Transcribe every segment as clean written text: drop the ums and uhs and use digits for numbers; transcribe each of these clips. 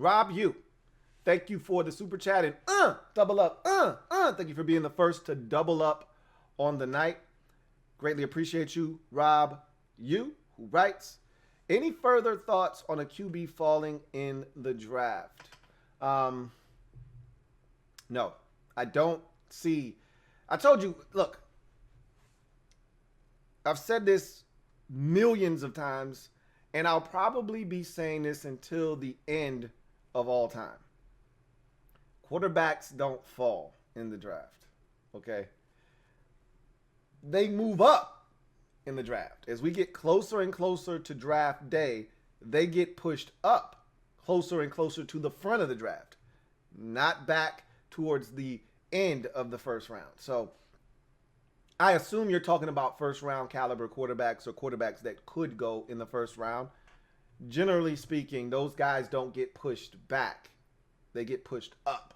Rob, you. Thank you for the super chat and double up. Thank you for being the first to double up on the night. Greatly appreciate you, Rob, you, who writes. Any further thoughts on a QB falling in the draft? No, I don't see. I told you, look, I've said this millions of times, and I'll probably be saying this until the end of all time. Quarterbacks don't fall in the draft, okay? They move up in the draft. As we get closer and closer to draft day, they get pushed up closer and closer to the front of the draft, not back towards the end of the first round. So I assume you're talking about first round caliber quarterbacks or quarterbacks that could go in the first round. Generally speaking, those guys don't get pushed back. They get pushed up.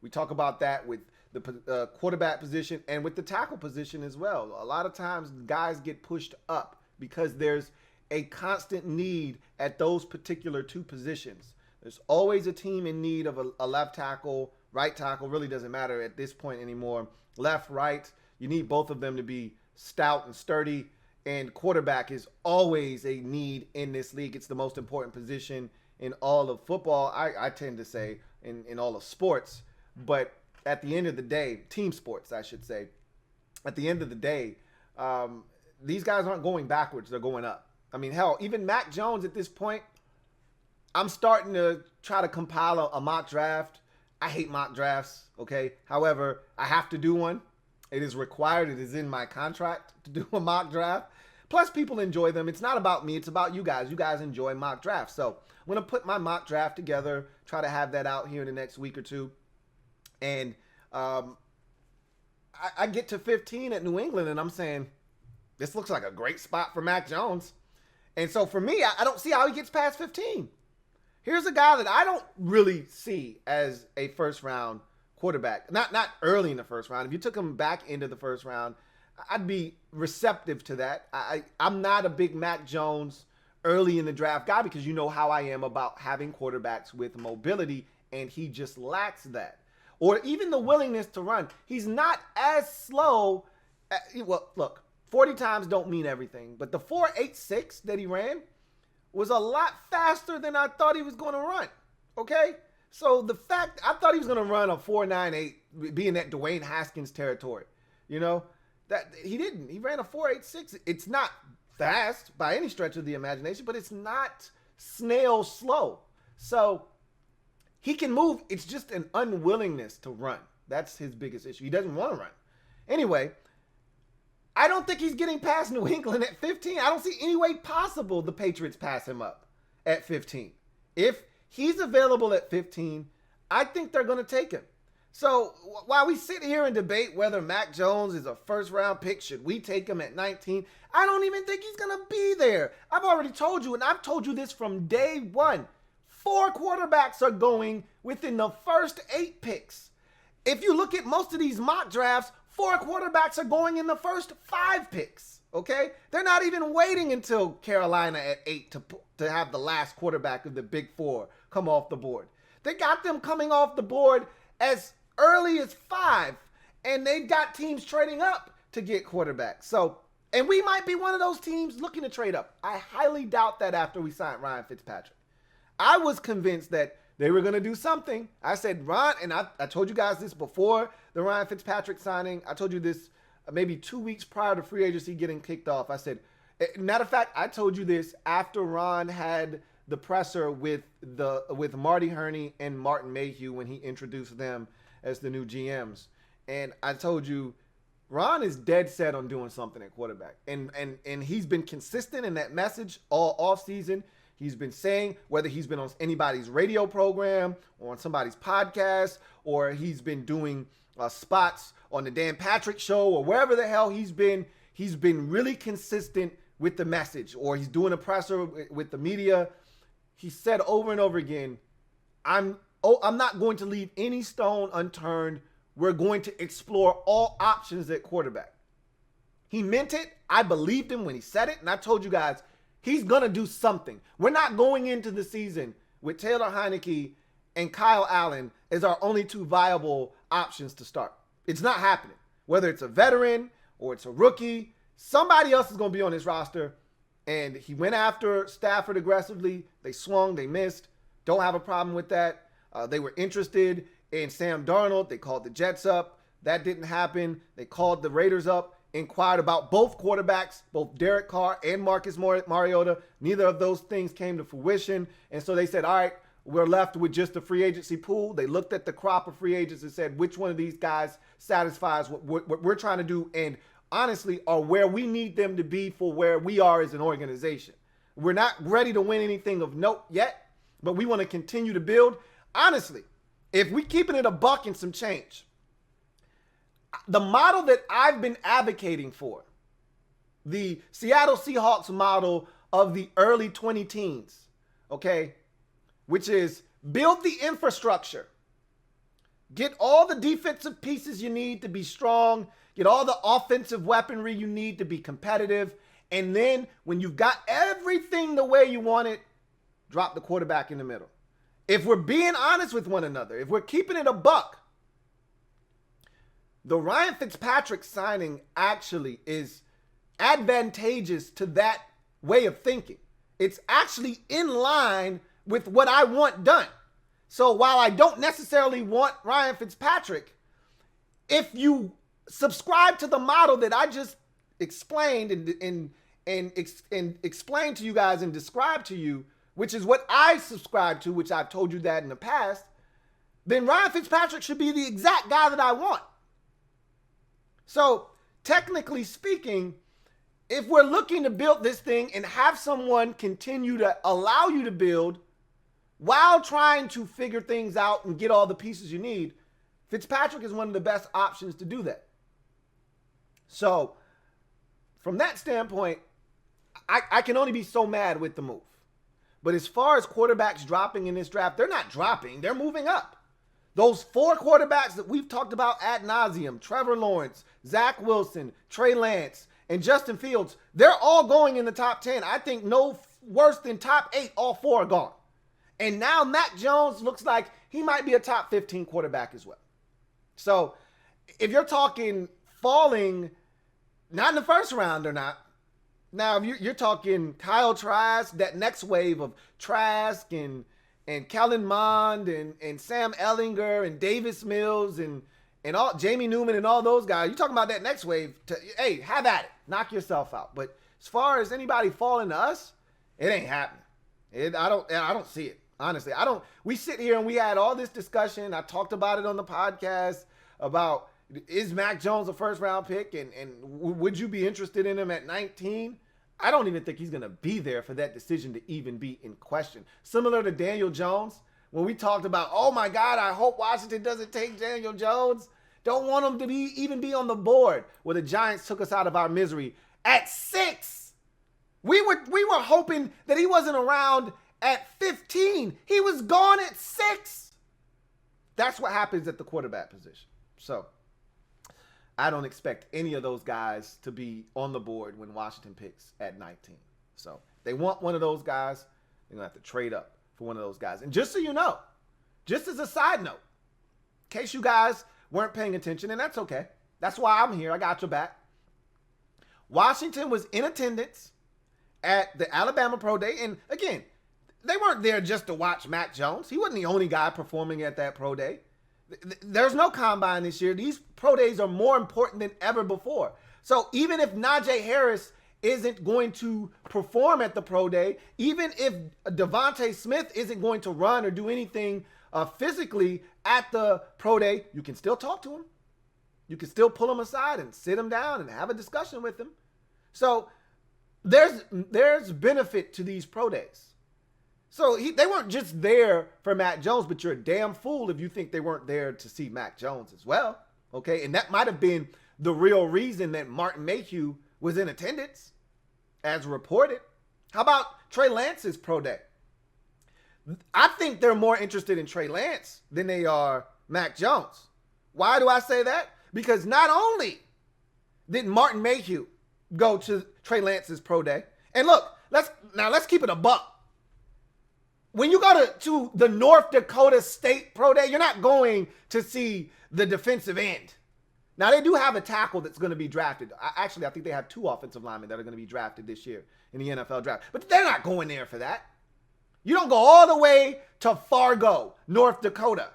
We talk about that with the quarterback position and with the tackle position as well. A lot of times guys get pushed up because there's a constant need at those particular two positions. There's always a team in need of a left tackle, right tackle, really doesn't matter at this point anymore. Left, right, you need both of them to be stout and sturdy, and quarterback is always a need in this league. It's the most important position in all of football, I tend to say, in all of sports. But at the end of the day, team sports, I should say, at the end of the day, these guys aren't going backwards. They're going up. I mean, hell, even Mac Jones at this point, I'm starting to try to compile a mock draft. I hate mock drafts, okay? However, I have to do one. It is required. It is in my contract to do a mock draft. Plus, people enjoy them. It's not about me. It's about you guys. You guys enjoy mock drafts. So I'm going to put my mock draft together, try to have that out here in the next week or two. And I get to 15 at New England, and I'm saying, this looks like a great spot for Mac Jones. And so for me, I don't see how he gets past 15. Here's a guy that I don't really see as a first-round quarterback. Not early in the first round. If you took him back into the first round, I'd be receptive to that. I'm not a big Mac Jones early in the draft guy because you know how I am about having quarterbacks with mobility, and he just lacks that. Or even the willingness to run. He's not as slow. Well, look, 40 times don't mean everything, but the 4.86 that he ran was a lot faster than I thought he was going to run, okay? So the fact, I thought he was going to run a 4.98, being that Dwayne Haskins territory, you know? That he didn't. He ran a 4.86. It's not fast by any stretch of the imagination, but it's not snail slow. So he can move. It's just an unwillingness to run. That's his biggest issue. He doesn't want to run. Anyway, I don't think he's getting past New England at 15. I don't see any way possible the Patriots pass him up at 15. If he's available at 15, I think they're going to take him. So while we sit here and debate whether Mac Jones is a first-round pick, should we take him at 19, I don't even think he's going to be there. I've already told you, and I've told you this from day one. 4 quarterbacks are going within the first 8 picks. If you look at most of these mock drafts, 4 quarterbacks are going in the first 5 picks, okay? They're not even waiting until Carolina at 8 to have the last quarterback of the Big 4 come off the board. They got them coming off the board as early as 5, and they got teams trading up to get quarterbacks. So, and we might be one of those teams looking to trade up. I highly doubt that after we signed Ryan Fitzpatrick. I was convinced that they were going to do something. I said, Ron, and I told you guys this before the Ryan Fitzpatrick signing. I told you this maybe 2 weeks prior to free agency getting kicked off. I said, matter of fact, I told you this after Ron had the presser with Marty Herney and Martin Mayhew when he introduced them as the new GMs. And I told you, Ron is dead set on doing something at quarterback. And he's been consistent in that message all offseason. He's been saying, whether he's been on anybody's radio program or on somebody's podcast, or he's been doing spots on the Dan Patrick show or wherever the hell he's been really consistent with the message, or he's doing a presser with the media. He said over and over again, I'm not going to leave any stone unturned. We're going to explore all options at quarterback. He meant it. I believed him when he said it. And I told you guys, he's going to do something. We're not going into the season with Taylor Heineke and Kyle Allen as our only two viable options to start. It's not happening. Whether it's a veteran or it's a rookie, somebody else is going to be on this roster. And he went after Stafford aggressively. They swung, they missed. Don't have a problem with that. They were interested in Sam Darnold. They called the Jets up. That didn't happen. They called the Raiders up, inquired about both quarterbacks, both Derek Carr and Marcus Mariota. Neither of those things came to fruition. And so they said, all right, we're left with just the free agency pool. They looked at the crop of free agents and said, which one of these guys satisfies what we're trying to do and honestly are where we need them to be for where we are as an organization. We're not ready to win anything of note yet, but we want to continue to build. Honestly, if we keeping it a buck and some change, the model that I've been advocating for, the Seattle Seahawks model of the early 2010s, okay, which is build the infrastructure, get all the defensive pieces you need to be strong, get all the offensive weaponry you need to be competitive, and then when you've got everything the way you want it, drop the quarterback in the middle. If we're being honest with one another, if we're keeping it a buck, the Ryan Fitzpatrick signing actually is advantageous to that way of thinking. It's actually in line with what I want done. So while I don't necessarily want Ryan Fitzpatrick, if you subscribe to the model that I just explained and explained to you guys and described to you, which is what I subscribe to, which I've told you that in the past, then Ryan Fitzpatrick should be the exact guy that I want. So technically speaking, if we're looking to build this thing and have someone continue to allow you to build while trying to figure things out and get all the pieces you need, Fitzpatrick is one of the best options to do that. So from that standpoint, I can only be so mad with the move. But as far as quarterbacks dropping in this draft, they're not dropping. They're moving up. Those four quarterbacks that we've talked about ad nauseum, Trevor Lawrence, Zach Wilson, Trey Lance, and Justin Fields, they're all going in the top 10. I think no worse than top 8, all four are gone. And now Mac Jones looks like he might be a top 15 quarterback as well. So if you're talking falling, not in the first round or not, now, if you're talking Kyle Trask, that next wave of Trask and Kellen Mond and Sam Ehlinger and Davis Mills and all Jamie Newman and all those guys, you're talking about that next wave. Hey, have at it. Knock yourself out. But as far as anybody falling to us, it ain't happening. I don't see it. Honestly, I don't. We sit here and we had all this discussion. I talked about it on the podcast about, is Mac Jones a first round pick and would you be interested in him at 19? I don't even think he's going to be there for that decision to even be in question. Similar to Daniel Jones, when we talked about, oh my God, I hope Washington doesn't take Daniel Jones. Don't want him to even be on the board. Well, the Giants took us out of our misery at 6. We were hoping that he wasn't around at 15. He was gone at 6. That's what happens at the quarterback position. So I don't expect any of those guys to be on the board when Washington picks at 19. So they want one of those guys, they're going to have to trade up for one of those guys. And just so you know, just as a side note, in case you guys weren't paying attention, and that's okay. That's why I'm here. I got your back. Washington was in attendance at the Alabama Pro Day. And again, they weren't there just to watch Mac Jones. He wasn't the only guy performing at that Pro Day. There's no combine this year. These pro days are more important than ever before. So even if Najee Harris isn't going to perform at the pro day, even if Devontae Smith isn't going to run or do anything physically at the pro day, you can still talk to him. You can still pull him aside and sit him down and have a discussion with him. So there's benefit to these pro days. So they weren't just there for Mac Jones, but you're a damn fool if you think they weren't there to see Mac Jones as well. Okay, and that might have been the real reason that Martin Mayhew was in attendance, as reported. How about Trey Lance's pro day? I think they're more interested in Trey Lance than they are Mac Jones. Why do I say that? Because not only did Martin Mayhew go to Trey Lance's pro day, and look, let's keep it a buck. when you go to the North Dakota State Pro Day, you're not going to see the defensive end. Now, they do have a tackle that's going to be drafted. Actually, I think they have 2 offensive linemen that are going to be drafted this year in the NFL draft. But they're not going there for that. You don't go all the way to Fargo, North Dakota,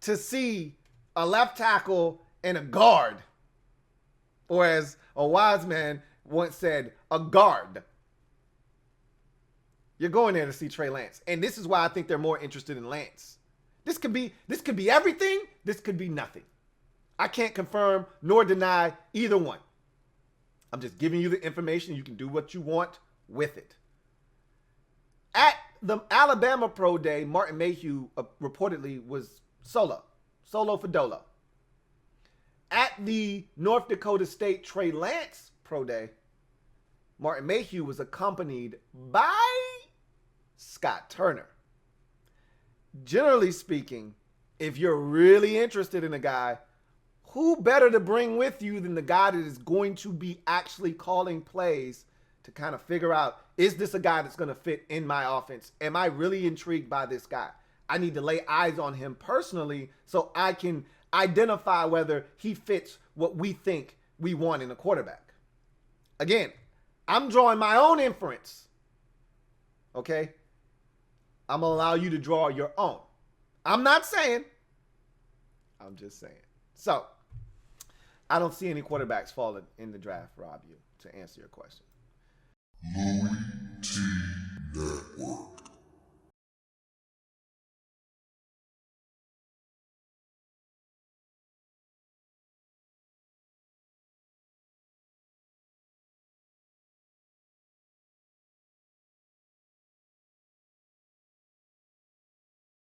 to see a left tackle and a guard. Or as a wise man once said, a guard. You're going there to see Trey Lance. And this is why I think they're more interested in Lance. This could be everything. This could be nothing. I can't confirm nor deny either one. I'm just giving you the information. You can do what you want with it. At the Alabama Pro Day, Martin Mayhew reportedly was solo for dolo. At the North Dakota State Trey Lance Pro Day, Martin Mayhew was accompanied by Scott Turner. Generally speaking, if you're really interested in a guy, who better to bring with you than the guy that is going to be actually calling plays to kind of figure out, is this a guy that's going to fit in my offense? Am I really intrigued by this guy? I need to lay eyes on him personally so I can identify whether he fits what we think we want in a quarterback. Again, I'm drawing my own inference. Okay? I'm going to allow you to draw your own. I'm not saying. I'm just saying. So, I don't see any quarterbacks falling in the draft, Rob, to answer your question. LouieTeeNetwork.